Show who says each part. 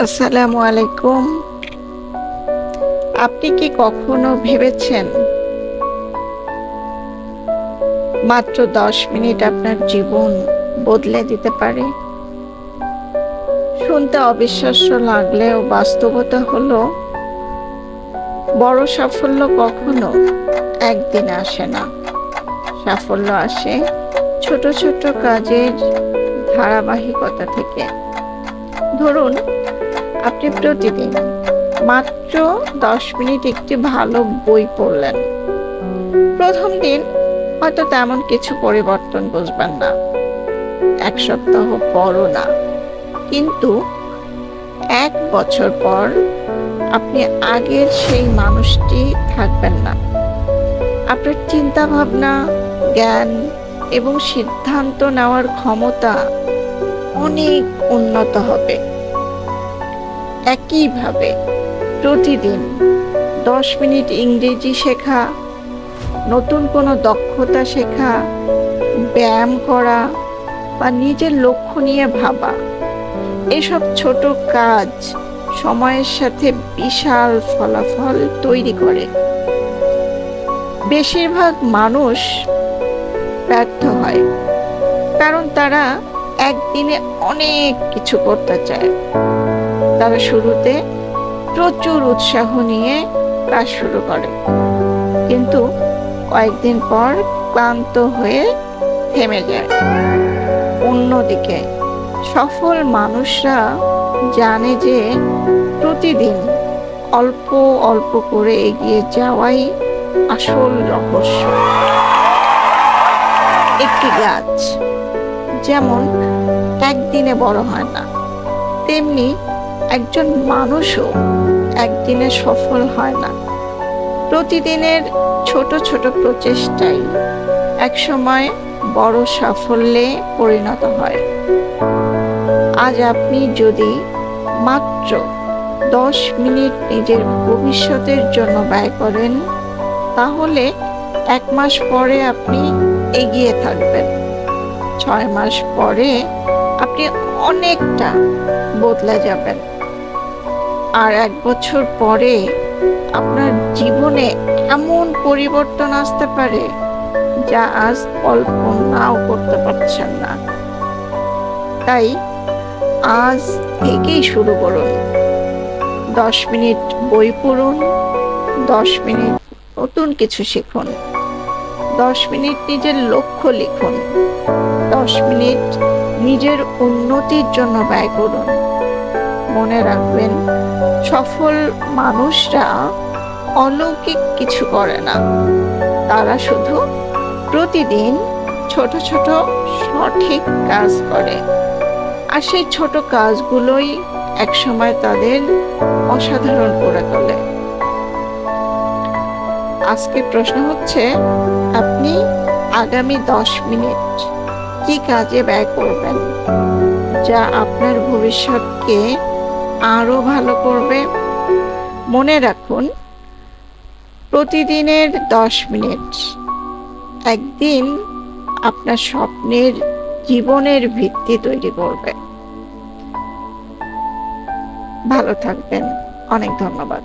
Speaker 1: আসসালামু আলাইকুম। আপনি কি কখনো ভেবেছেন মাত্র 10 মিনিট আপনার জীবন বদলে দিতে পারে? শুনতে অবিশ্বাস্য লাগলেও বাস্তবতা হলো বড় সাফল্য কখনো একদিনে আসে না। সাফল্য আসে ছোট ছোট কাজের ধারাবাহিকতা থেকে। ধরুন, আপনি প্রতিদিন মাত্র 10 মিনিট একটি ভালো বই পড়লেন। প্রথম দিন হয়তো তেমন কিছু পরিবর্তন বুঝবেন না, 1 সপ্তাহ পরও না, কিন্তু 1 বছর পর আপনি আগের সেই মানুষটি থাকবেন না। আপনার চিন্তা ভাবনা, জ্ঞান এবং সিদ্ধান্ত নেওয়ার ক্ষমতা অনেক উন্নত হবে। একইভাবে প্রতিদিন 10 মিনিট ইংরেজি শেখা, নতুন কোনো দক্ষতা শেখা, ব্যায়াম করা বা নিজের লক্ষ্য নিয়ে ভাবা, এসব ছোট কাজ সময়ের সাথে বিশাল ফলাফল তৈরি করে। বেশিরভাগ মানুষ ব্যর্থ হয় কারণ তারা একদিনে অনেক কিছু করতে চায়। তারা শুরুতে প্রচুর উৎসাহ নিয়ে কাজ শুরু করে, কিন্তু কয়েকদিন পর ক্লান্ত হয়ে থেমে যায়। অন্যদিকে সফল মানুষরা জানে যে প্রতিদিন অল্প অল্প করে এগিয়ে যাওয়াই আসল রহস্য। একটি গাছ যেমন একদিনে বড় হয় না, তেমনি একজন মানুষও একদিনে সফল হয় না। প্রতিদিনের ছোট ছোট প্রচেষ্টাই একসময় বড় সাফল্যে পরিণত হয়। আজ আপনি যদি মাত্র 10 মিনিট নিজের ভবিষ্যতের জন্য ব্যয় করেন, তাহলে 1 মাস পরে আপনি এগিয়ে থাকবেন। 6 মাস পরে আপনি অনেকটা বদলে যাবেন। আর 1 বছর পরে আপনার জীবনে এমন পরিবর্তন আসতে পারে যা আজ কল্পনাও করতে পারছেন না। তাই আজ থেকেই শুরু করুন। 10 মিনিট বই পড়ুন, 10 মিনিট নতুন কিছু শিখুন, 10 মিনিট নিজের লক্ষ্য লিখুন, 10 মিনিট নিজের উন্নতির জন্য ব্যয় করুন। মনে রাখবেন, সফল মানুষরা অলৌকিক কিছু করে না, তারা শুধু প্রতিদিন ছোট ছোট সঠিক কাজ করে। আর সেই ছোট কাজগুলোই একসময় তাদের অসাধারণ করে তোলে। আজকে প্রশ্ন হচ্ছে, আপনি আগামী 10 মিনিট কি কাজে ব্যয় করবেন যা আপনার ভবিষ্যৎকে আরো ভালো করবে? মনে রাখুন, প্রতিদিনের 10 মিনিট একদিন আপনার স্বপ্নের জীবনের ভিত্তি তৈরি করবে। ভালো থাকবেন। অনেক ধন্যবাদ।